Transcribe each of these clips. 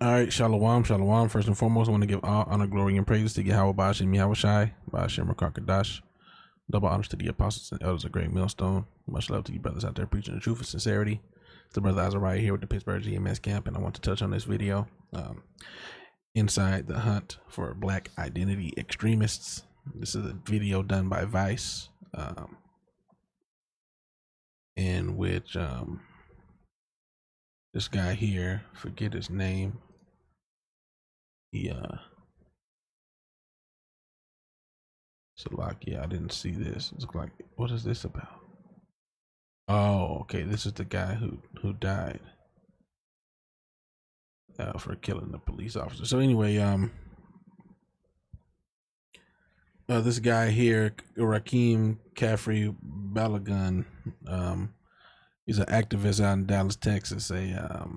All right, shalom, shalom. First and foremost, I want to give all honor, glory, and praises to Yahweh Bashim Yahushai, Bashim Rakakadash. Double honors to the apostles and elders of Great Millstone. Much love to you brothers out there preaching the truth and sincerity. It's the brother Azariah here with the Pittsburgh GMS camp, and I want to touch on this video. Inside the hunt for black identity extremists. This is a video done by Vice, in which this guy here, forget his name, he so like, yeah, I didn't see this. It's like, what is this about? Oh, okay, this is the guy who died for killing the police officer. So anyway, this guy here, Rakeem Caffrey Balagun, he's an activist out in Dallas, Texas, a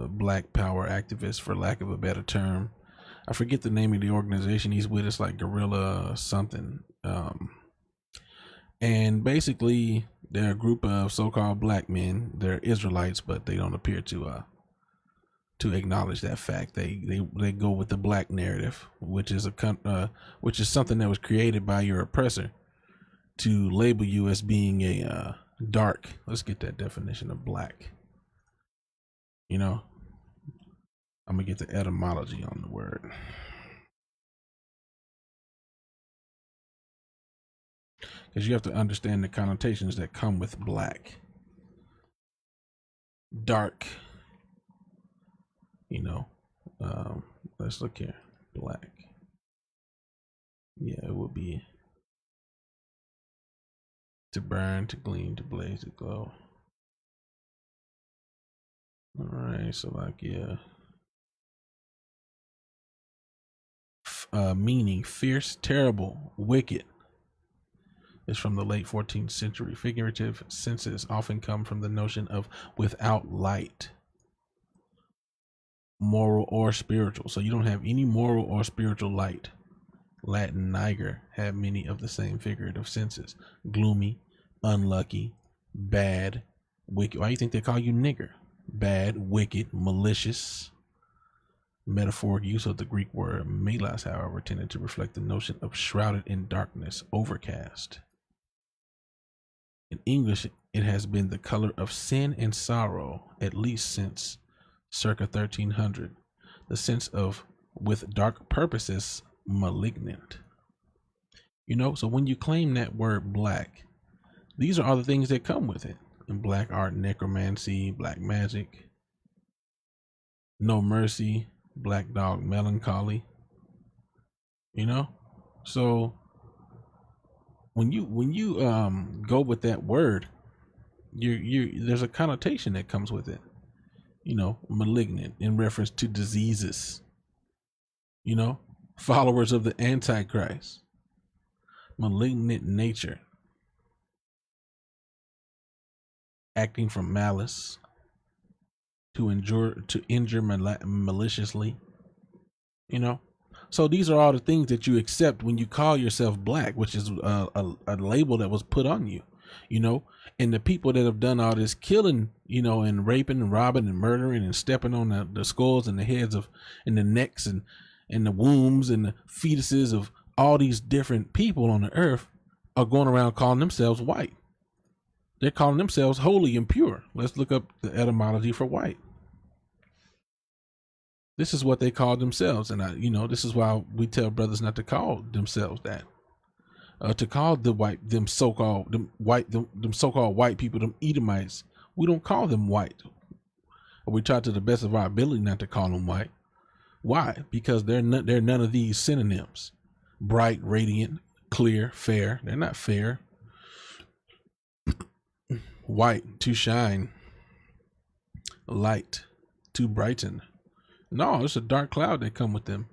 black power activist, for lack of a better term. I forget the name of the organization he's with. It's like Guerrilla something. And basically they're a group of so-called black men. They're Israelites, but they don't appear to acknowledge that fact. They go with the black narrative, which is something that was created by your oppressor to label you as being a dark. Let's get that definition of black. You know, I'm gonna get the etymology on the word. Because you have to understand the connotations that come with black. Dark, you know, let's look here. Black. Yeah, it would be to burn, to gleam, to blaze, to glow. All right, so like, yeah. Meaning fierce, terrible, wicked. Is from the late 14th century. Figurative senses often come from the notion of without light, moral or spiritual. So you don't have any moral or spiritual light. Latin niger had many of the same figurative senses: gloomy, unlucky, bad, wicked. Why do you think they call you nigger? Bad, wicked, malicious. Metaphoric use of the Greek word melas, however, tended to reflect the notion of shrouded in darkness, overcast. In English, it has been the color of sin and sorrow, at least since circa 1300. The sense of with dark purposes, malignant. You know, so when you claim that word black, these are all the things that come with it. In black art, necromancy, black magic, no mercy, black dog melancholy. You know, so when you go with that word, there's a connotation that comes with it. You know, malignant in reference to diseases. You know, followers of the Antichrist, malignant nature, acting from malice, to injure maliciously. You know, so these are all the things that you accept when you call yourself black, which is a label that was put on you. You know, and the people that have done all this killing, you know, and raping and robbing and murdering and stepping on the skulls and the heads of, and the necks and the wombs and the fetuses of all these different people on the earth are going around calling themselves white. They're calling themselves holy and pure. Let's look up the etymology for white. This is what they call themselves, and you know, this is why we tell brothers not to call themselves that. To call them so-called white people, them Edomites, we don't call them white. We try to the best of our ability not to call them white. Why? Because they're none of these synonyms. Bright, radiant, clear, fair. They're not fair. White, to shine. Light, to brighten. No, it's a dark cloud that come with them.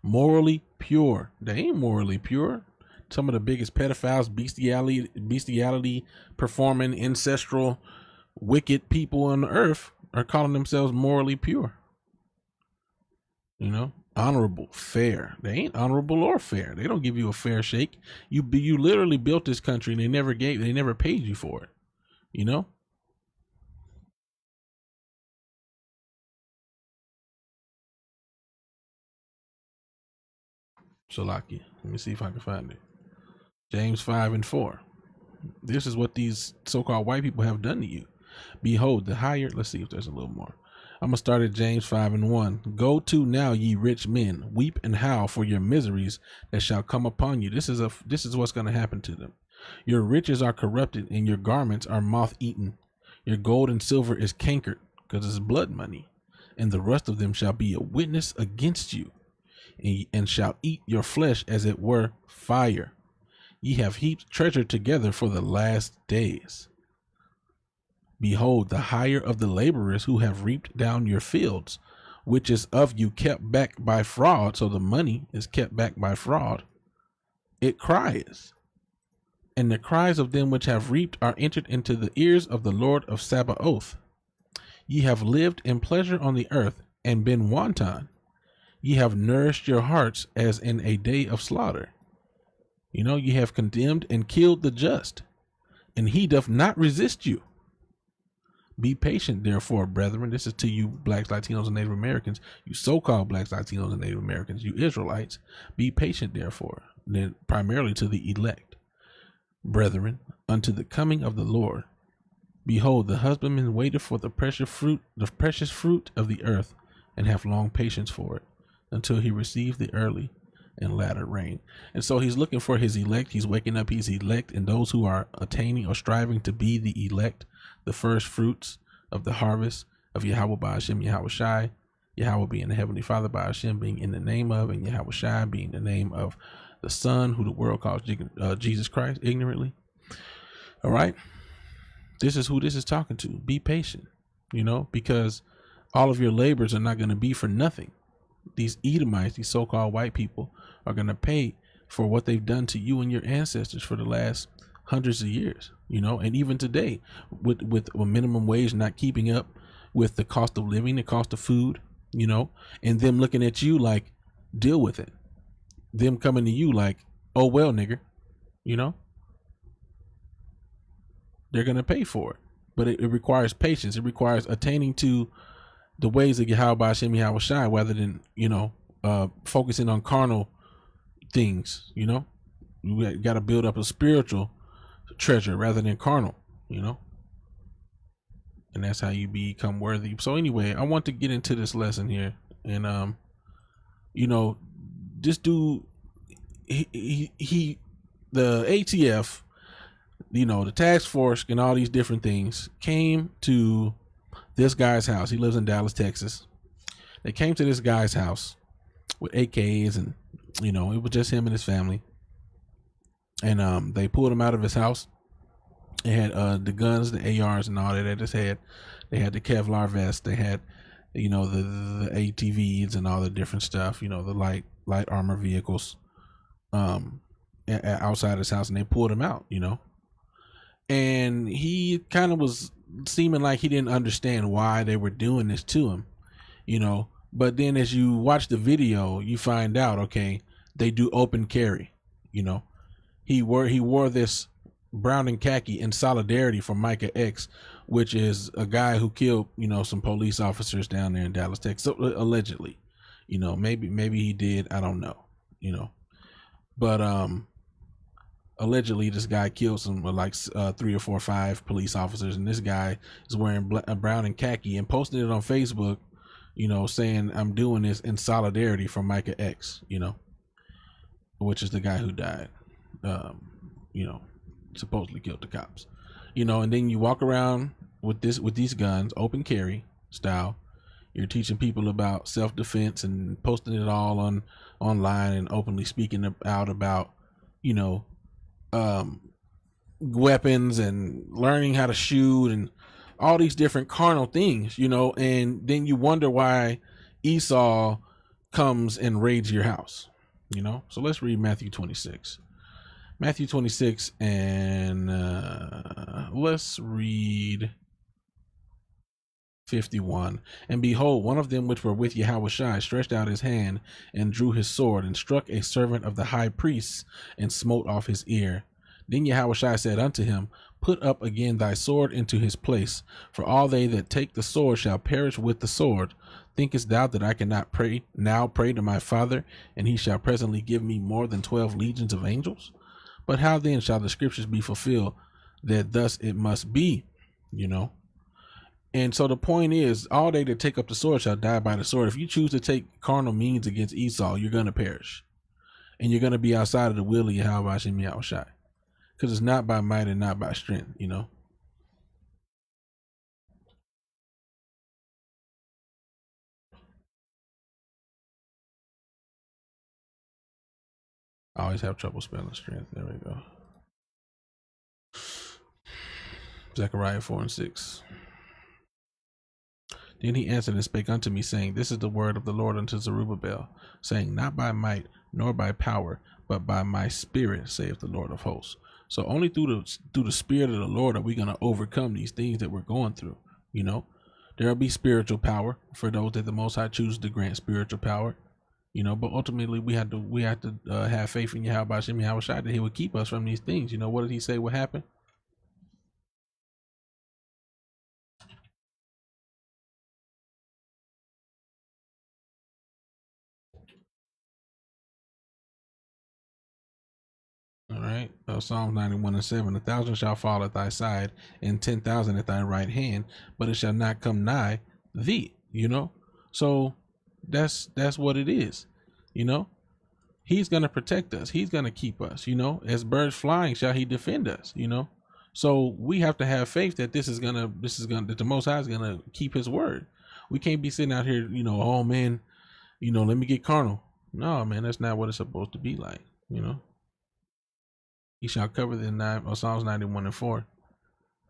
Morally pure. They ain't morally pure. Some of the biggest pedophiles, bestiality performing, ancestral, wicked people on the earth are calling themselves morally pure. You know, honorable, fair. They ain't honorable or fair. They don't give you a fair shake. You literally built this country and they never paid you for it. You know, Salaki. Let me see if I can find it. James 5:4. This is what these so-called white people have done to you. Behold, the higher. Let's see if there's a little more. I'm gonna start at James 5:1. Go to now, ye rich men, weep and howl for your miseries that shall come upon you. This is what's gonna happen to them. Your riches are corrupted, and your garments are moth-eaten. Your gold and silver is cankered, because it's blood money, and the rust of them shall be a witness against you, and shall eat your flesh as it were fire. Ye have heaped treasure together for the last days. Behold, the hire of the laborers who have reaped down your fields, which is of you kept back by fraud. So the money is kept back by fraud. It cries. And the cries of them which have reaped are entered into the ears of the Lord of Sabaoth. Ye have lived in pleasure on the earth and been wanton. Ye have nourished your hearts as in a day of slaughter. Ye have condemned and killed the just, and he doth not resist you. Be patient, therefore, brethren. This is to you blacks, Latinos, and Native Americans, you so-called blacks, Latinos, and Native Americans, you Israelites. Be patient, therefore, then primarily to the elect. Brethren, unto the coming of the Lord. Behold, the husbandman waiteth for the precious fruit of the earth, and hath long patience for it, until he receive the early and latter rain. And so he's looking for his elect. He's waking up his elect, and those who are attaining or striving to be the elect, the first fruits of the harvest of Yahweh by Hashem, Yahweh Shai, Yahweh being the Heavenly Father, by Hashem being in the name of, and Yahweh Shai being the name of the Son, who the world calls Jesus Christ ignorantly. All right. This is who this is talking to. Be patient, because all of your labors are not going to be for nothing. These Edomites, these so-called white people, are going to pay for what they've done to you and your ancestors for the last hundreds of years, and even today with a minimum wage not keeping up with the cost of living, the cost of food, and them looking at you like, deal with it. Them coming to you like, oh, well, nigger, they're going to pay for it. But it requires patience. It requires attaining to the ways of Yahweh Hashem Yahweh Shai, rather than, focusing on carnal things. You got to build up a spiritual treasure rather than carnal, and that's how you become worthy. So anyway, I want to get into this lesson here, and this dude, he the ATF, the task force and all these different things came to this guy's house. He lives in Dallas, Texas. They came to this guy's house with AKs, and it was just him and his family. And they pulled him out of his house. They had the guns, the ARs, and all that. They had the Kevlar vest. They had the ATVs and all the different stuff. The light armor vehicles outside his house, and they pulled him out. And he kind of was seeming like he didn't understand why they were doing this to him, but then as you watch the video, you find out, okay, they do open carry. He wore this brown and khaki in solidarity for Micah X, which is a guy who killed, some police officers down there in Dallas, Texas, so, allegedly, maybe he did. I don't know, but, allegedly this guy killed some 3 or 4 or 5 police officers, and this guy is wearing brown and khaki and posting it on Facebook, saying, I'm doing this in solidarity for Micah X, which is the guy who died, supposedly killed the cops, and then you walk around with these guns, open carry style. You're teaching people about self-defense and posting it all online and openly speaking out about, weapons and learning how to shoot and all these different carnal things, and then you wonder why Esau comes and raids your house, So let's read Matthew 26. Matthew 26, and let's read 51. And behold, one of them which were with Yahushua stretched out his hand and drew his sword and struck a servant of the high priest and smote off his ear. Then Yahushua said unto him, put up again thy sword into his place, for all they that take the sword shall perish with the sword. Thinkest thou that I cannot pray to my Father, and he shall presently give me more than 12 legions of angels? But how then shall the scriptures be fulfilled that thus it must be, you know? And so the point is, all they that take up the sword shall die by the sword. If you choose to take carnal means against Esau, you're going to perish. And you're going to be outside of the will of Yahweh Hashem Yahushai. Because it's not by might and not by strength, you know. I always have trouble spelling strength. There we go. Zechariah 4:6. Then he answered and spake unto me, saying, This is the word of the Lord unto Zerubbabel, saying, Not by might nor by power, but by my spirit, saith the Lord of hosts. So only through the spirit of the Lord are we going to overcome these things that we're going through. You know, there'll be spiritual power for those that the Most High chooses to grant spiritual power. You know, but ultimately we have to have faith in Yahweh Hashem Yahushai that he would keep us from these things. You know, what did he say would happen? All right. Psalms 91:7. 1,000 shall fall at thy side, and 10,000 at thy right hand, but it shall not come nigh thee. You know, so that's what it is. You know, he's gonna protect us. He's gonna keep us. You know, as birds flying shall he defend us. You know, so we have to have faith that that the Most High is gonna keep his word. We can't be sitting out here, you know, oh man, you know, let me get carnal. No, man, that's not what it's supposed to be like. You know. He shall cover the Psalms 91:4.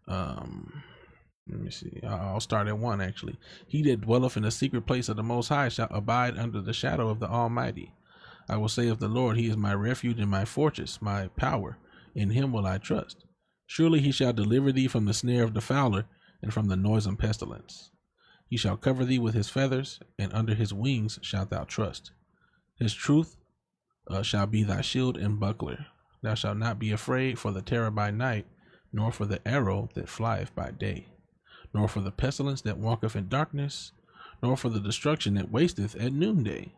Let me see. I'll start at 1 actually. He that dwelleth in the secret place of the Most High shall abide under the shadow of the Almighty. I will say of the Lord, He is my refuge and my fortress, my power. In Him will I trust. Surely He shall deliver thee from the snare of the fowler and from the noisome pestilence. He shall cover thee with His feathers, and under His wings shalt thou trust. His truth shall be thy shield and buckler. Thou shalt not be afraid for the terror by night, nor for the arrow that flieth by day, nor for the pestilence that walketh in darkness, nor for the destruction that wasteth at noonday.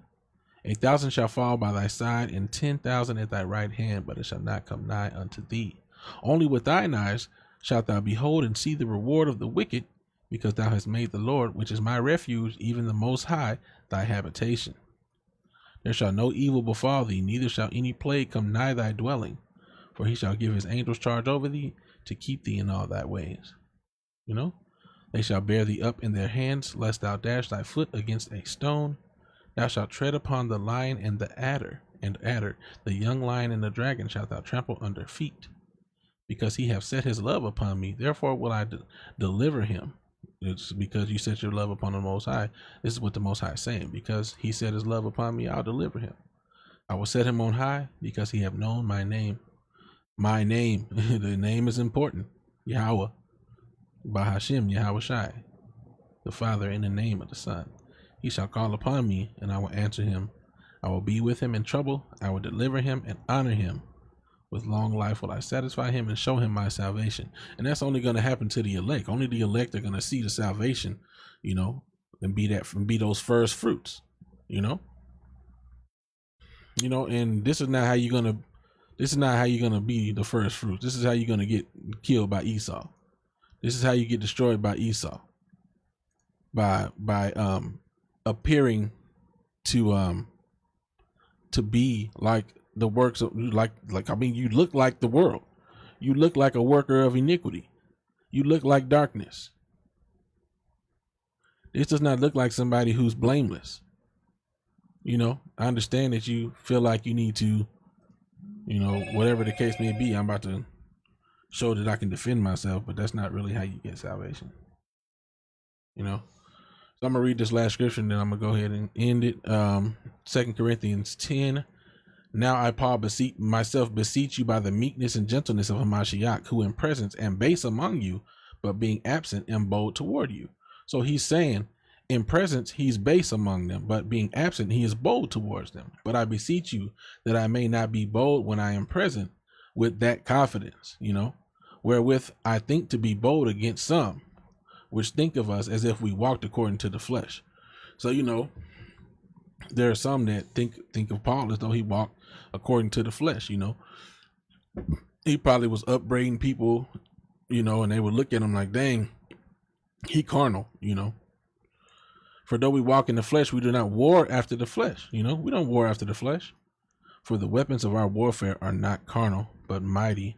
1,000 shall fall by thy side, and 10,000 at thy right hand, but it shall not come nigh unto thee. Only with thine eyes shalt thou behold and see the reward of the wicked, because thou hast made the Lord, which is my refuge, even the Most High, thy habitation. There shall no evil befall thee, neither shall any plague come nigh thy dwelling. For he shall give his angels charge over thee, to keep thee in all thy ways. You know, they shall bear thee up in their hands, lest thou dash thy foot against a stone. Thou shalt tread upon the lion and the adder, the young lion and the dragon shalt thou trample under feet. Because he hath set his love upon me, therefore will I deliver him. It's because you set your love upon the Most High. This is what the Most High is saying. Because he set his love upon me, I'll deliver him. I will set him on high, because he have known my name. My name, the name is important. Yahweh, Bahashim, Yahushai, the Father, in the name of the Son. He shall call upon me, and I will answer him. I will be with him in trouble. I will deliver him and honor him. With long life will I satisfy him and show him my salvation. And that's only going to happen to the elect. Only the elect are going to see the salvation, you know, and be those first fruits, you know. You know, and this is not how you're gonna be the first fruits. This is how you're gonna get killed by Esau. This is how you get destroyed by Esau. By appearing to be like the works of you look like the world. You look like a worker of iniquity. You look like darkness. This does not look like somebody who's blameless. You know, I understand that you feel like you need to, you know, whatever the case may be, I'm about to show that I can defend myself, but that's not really how you get salvation. You know? So I'm going to read this last scripture, and then I'm going to go ahead and end it. 2 Corinthians 10. Now I, Paul, beseech you by the meekness and gentleness of Hamashiach, who in presence am base among you, but being absent am bold toward you. So he's saying, in presence, he's base among them, but being absent, he is bold towards them. But I beseech you that I may not be bold when I am present with that confidence, you know, wherewith I think to be bold against some, which think of us as if we walked according to the flesh. So, you know, there are some that think of Paul as though he walked according to the flesh. You know, he probably was upbraiding people, you know, and they would look at him like, dang, he carnal, you know. For though we walk in the flesh, we do not war after the flesh. You know, we don't war after the flesh. For the weapons of our warfare are not carnal, but mighty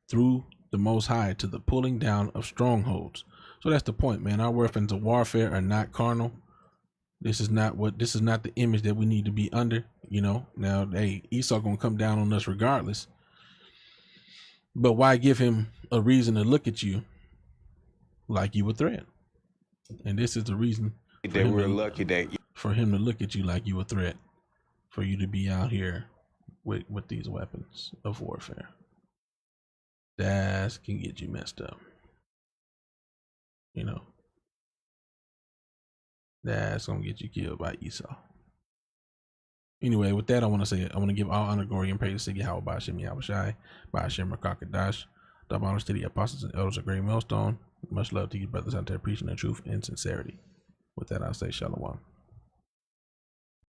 through the Most High to the pulling down of strongholds. So that's the point, man. Our weapons of warfare are not carnal. This is not the image that we need to be under, you know. Now, hey, Esau gonna come down on us regardless. But why give him a reason to look at you like you a threat? And this is the reason that we're lucky that for him to look at you like you a threat, for you to be out here with these weapons of warfare. That can get you messed up. You know, that's gonna get you killed by Esau. Anyway, with that, I want to give all honor, glory, and praise to Yahweh Ba'ashem Yahushai, Ba'ashem Rakakadash, double honors to the apostles and elders of Great Millstone. Much love to you, brothers out there preaching the truth and sincerity. With that, I'll say shalom.